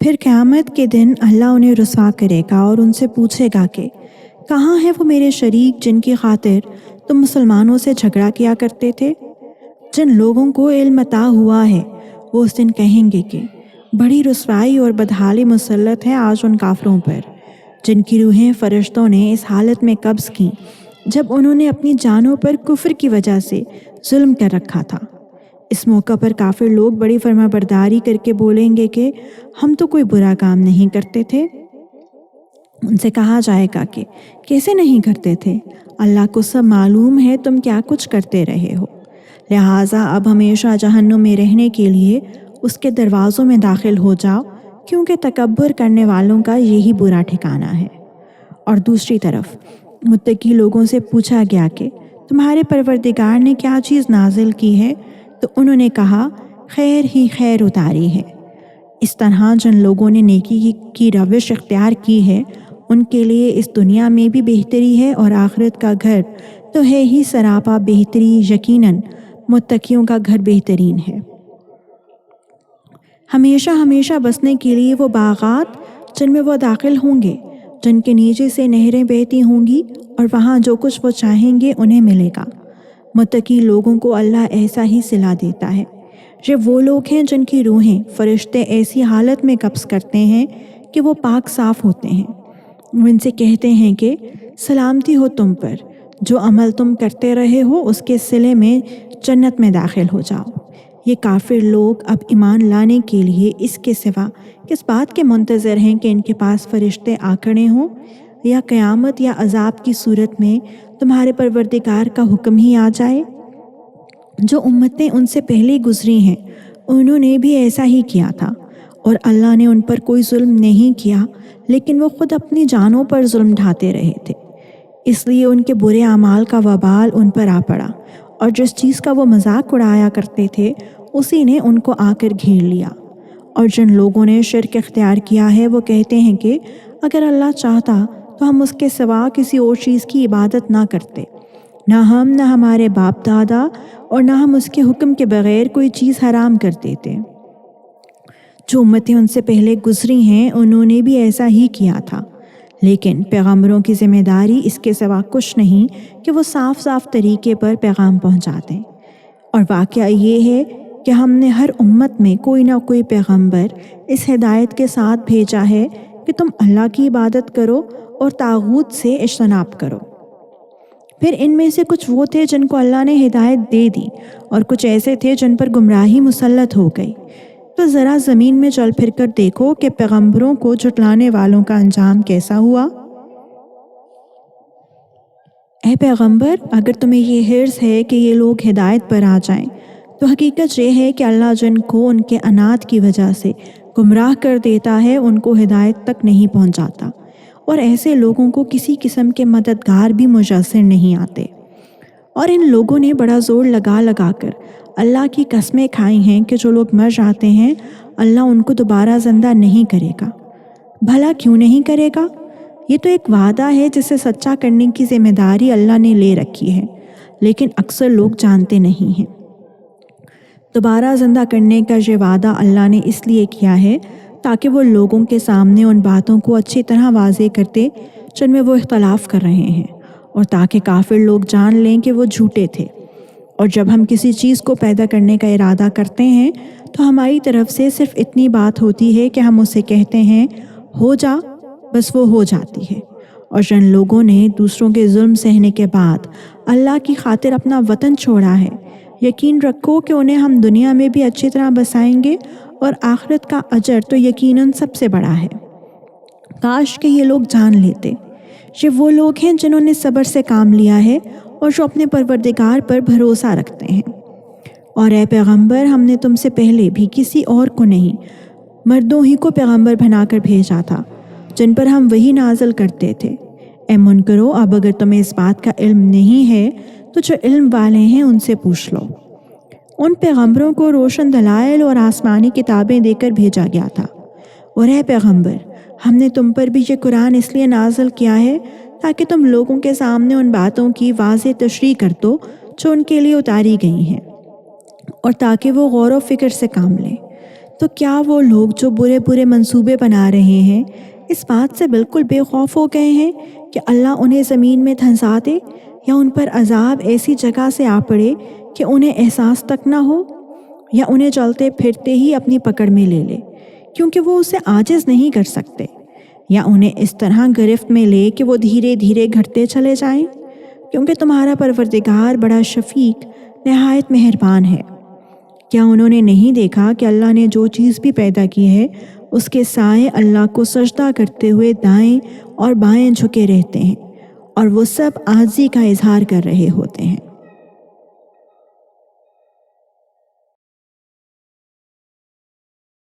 پھر قیامت کے دن اللہ انہیں رسوا کرے گا اور ان سے پوچھے گا کہ کہاں ہے وہ میرے شریک جن کی خاطر تم مسلمانوں سے جھگڑا کیا کرتے تھے؟ جن لوگوں کو علم عطا ہوا ہے وہ اس دن کہیں گے کہ بڑی رسوائی اور بدحالی مسلط ہے آج ان کافروں پر جن کی روحیں فرشتوں نے اس حالت میں قبض کیں جب انہوں نے اپنی جانوں پر کفر کی وجہ سے ظلم کر رکھا تھا۔ اس موقع پر کافر لوگ بڑی فرما برداری کر کے بولیں گے کہ ہم تو کوئی برا کام نہیں کرتے تھے۔ ان سے کہا جائے گا کہ کیسے نہیں کرتے تھے؟ اللہ کو سب معلوم ہے تم کیا کچھ کرتے رہے ہو، لہٰذا اب ہمیشہ جہنم میں رہنے کے لیے اس کے دروازوں میں داخل ہو جاؤ، کیونکہ تکبر کرنے والوں کا یہی برا ٹھکانہ ہے۔ اور دوسری طرف متقی لوگوں سے پوچھا گیا کہ تمہارے پروردگار نے کیا چیز نازل کی ہے؟ تو انہوں نے کہا خیر ہی خیر اتاری ہے۔ اس طرح جن لوگوں نے نیکی کی روش اختیار کی ہے ان کے لیے اس دنیا میں بھی بہتری ہے اور آخرت کا گھر تو ہے ہی سراپا بہتری، یقیناً متقیوں کا گھر بہترین ہے۔ ہمیشہ ہمیشہ بسنے کے لیے وہ باغات جن میں وہ داخل ہوں گے، جن کے نیچے سے نہریں بہتی ہوں گی، اور وہاں جو کچھ وہ چاہیں گے انہیں ملے گا۔ متقی لوگوں کو اللہ ایسا ہی صلہ دیتا ہے۔ یہ وہ لوگ ہیں جن کی روحیں فرشتے ایسی حالت میں قبض کرتے ہیں کہ وہ پاک صاف ہوتے ہیں۔ وہ ان سے کہتے ہیں کہ سلامتی ہو تم پر، جو عمل تم کرتے رہے ہو اس کے صلے میں جنت میں داخل ہو جاؤ۔ یہ کافر لوگ اب ایمان لانے کے لیے اس کے سوا کس بات کے منتظر ہیں کہ ان کے پاس فرشتے آ کھڑے ہوں، یا قیامت یا عذاب کی صورت میں تمہارے پروردگار کا حکم ہی آ جائے؟ جو امتیں ان سے پہلے گزری ہیں انہوں نے بھی ایسا ہی کیا تھا، اور اللہ نے ان پر کوئی ظلم نہیں کیا، لیکن وہ خود اپنی جانوں پر ظلم ڈھاتے رہے تھے، اس لیے ان کے برے اعمال کا وبال ان پر آ پڑا، اور جس چیز کا وہ مذاق اڑایا کرتے تھے اسی نے ان کو آ کر گھیر لیا۔ اور جن لوگوں نے شرک اختیار کیا ہے وہ کہتے ہیں کہ اگر اللہ چاہتا تو ہم اس کے سوا کسی اور چیز کی عبادت نہ کرتے، نہ ہم، نہ ہمارے باپ دادا، اور نہ ہم اس کے حکم کے بغیر کوئی چیز حرام کر دیتے۔ جو امتیں ان سے پہلے گزری ہیں انہوں نے بھی ایسا ہی کیا تھا، لیکن پیغمبروں کی ذمہ داری اس کے سوا کچھ نہیں کہ وہ صاف صاف طریقے پر پیغام پہنچا دیں۔ اور واقعہ یہ ہے کہ ہم نے ہر امت میں کوئی نہ کوئی پیغمبر اس ہدایت کے ساتھ بھیجا ہے کہ تم اللہ کی عبادت کرو اور طاغوت سے اجتناب کرو۔ پھر ان میں سے کچھ وہ تھے جن کو اللہ نے ہدایت دے دی، اور کچھ ایسے تھے جن پر گمراہی مسلط ہو گئی۔ تو ذرا زمین میں چل پھر کر دیکھو کہ پیغمبروں کو جھٹلانے والوں کا انجام کیسا ہوا۔ اے پیغمبر، اگر تمہیں یہ حرص ہے کہ یہ لوگ ہدایت پر آ جائیں، تو حقیقت یہ ہے کہ اللہ جن کو ان کے عناد کی وجہ سے گمراہ کر دیتا ہے ان کو ہدایت تک نہیں پہنچاتا، اور ایسے لوگوں کو کسی قسم کے مددگار بھی میسر نہیں آتے۔ اور ان لوگوں نے بڑا زور لگا لگا کر اللہ کی قسمیں کھائی ہیں کہ جو لوگ مر جاتے ہیں اللہ ان کو دوبارہ زندہ نہیں کرے گا۔ بھلا کیوں نہیں کرے گا؟ یہ تو ایک وعدہ ہے جسے سچا کرنے کی ذمہ داری اللہ نے لے رکھی ہے، لیکن اکثر لوگ جانتے نہیں ہیں۔ دوبارہ زندہ کرنے کا یہ وعدہ اللہ نے اس لیے کیا ہے تاکہ وہ لوگوں کے سامنے ان باتوں کو اچھی طرح واضح کرتے جن میں وہ اختلاف کر رہے ہیں، اور تاکہ کافر لوگ جان لیں کہ وہ جھوٹے تھے۔ اور جب ہم کسی چیز کو پیدا کرنے کا ارادہ کرتے ہیں تو ہماری طرف سے صرف اتنی بات ہوتی ہے کہ ہم اسے کہتے ہیں ہو جا، بس وہ ہو جاتی ہے۔ اور جن لوگوں نے دوسروں کے ظلم سہنے کے بعد اللہ کی خاطر اپنا وطن چھوڑا ہے، یقین رکھو کہ انہیں ہم دنیا میں بھی اچھی طرح بسائیں گے، اور آخرت کا اجر تو یقیناً سب سے بڑا ہے۔ کاش کہ یہ لوگ جان لیتے۔ یہ وہ لوگ ہیں جنہوں نے صبر سے کام لیا ہے اور جو اپنے پروردگار پر بھروسہ رکھتے ہیں۔ اور اے پیغمبر، ہم نے تم سے پہلے بھی کسی اور کو نہیں، مردوں ہی کو پیغمبر بنا کر بھیجا تھا جن پر ہم وحی نازل کرتے تھے۔ اے منکرو، اب اگر تمہیں اس بات کا علم نہیں ہے تو جو علم والے ہیں ان سے پوچھ لو۔ ان پیغمبروں کو روشن دلائل اور آسمانی کتابیں دے کر بھیجا گیا تھا۔ اور اے پیغمبر، ہم نے تم پر بھی یہ قرآن اس لیے نازل کیا ہے تاکہ تم لوگوں کے سامنے ان باتوں کی واضح تشریح کر دو جو ان کے لیے اتاری گئی ہیں، اور تاکہ وہ غور و فکر سے کام لیں۔ تو کیا وہ لوگ جو برے برے منصوبے بنا رہے ہیں اس بات سے بالکل بے خوف ہو گئے ہیں کہ اللہ انہیں زمین میں دھنسا دے یا ان پر عذاب ایسی جگہ سے آ پڑے کہ انہیں احساس تک نہ ہو، یا انہیں چلتے پھرتے ہی اپنی پکڑ میں لے لے کیونکہ وہ اسے عاجز نہیں کر سکتے، یا انہیں اس طرح گرفت میں لے کہ وہ دھیرے دھیرے گھٹتے چلے جائیں، کیونکہ تمہارا پروردگار بڑا شفیق نہایت مہربان ہے۔ کیا انہوں نے نہیں دیکھا کہ اللہ نے جو چیز بھی پیدا کی ہے اس کے سائے اللہ کو سجدہ کرتے ہوئے دائیں اور بائیں جھکے رہتے ہیں، اور وہ سب عاجزی کا اظہار کر رہے ہوتے ہیں۔